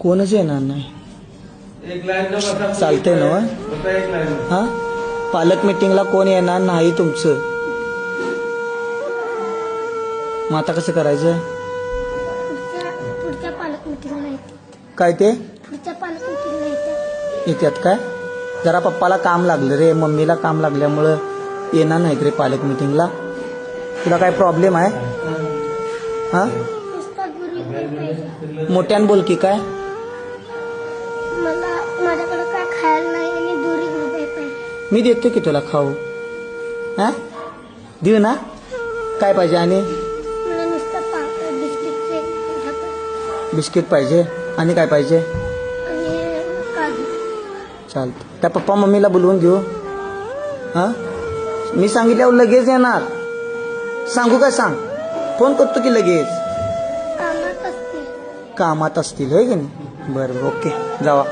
कोणच येणार नाही. चालतंय ना हा. पालक मिटिंगला कोण येणार नाही तुमचं. मग आता कसं करायचं. पुढच्या पालक मिटिंगला काय ते पुढच्या पालक मिटिंगला येतात काय. जरा पप्पाला काम लागलं रे, मम्मीला काम लागल्यामुळं येणार नाहीत रे पालक मिटिंगला. तुला काय प्रॉब्लेम आहे हा. मोठ्यान बोल की काय. मला माझ्याकडे काय खायला नाही आणि दुरी रुपये पाहिजे. मी देतो की तुला खाऊ. हा देऊ ना. काय पाहिजे आणि मला नुसतं बिस्किटचे बिस्किट पाहिजे आणि काय पाहिजे. आणि काजू. चालतं. त्या पप्पा मम्मीला बोलवून घेऊ. हा मी सांगितल्यावर लगेच येणार. सांगू काय सांग. फोन करतो की लगेच. कामात असते. कामात असतील होय की नाही. बरं ओके जावा.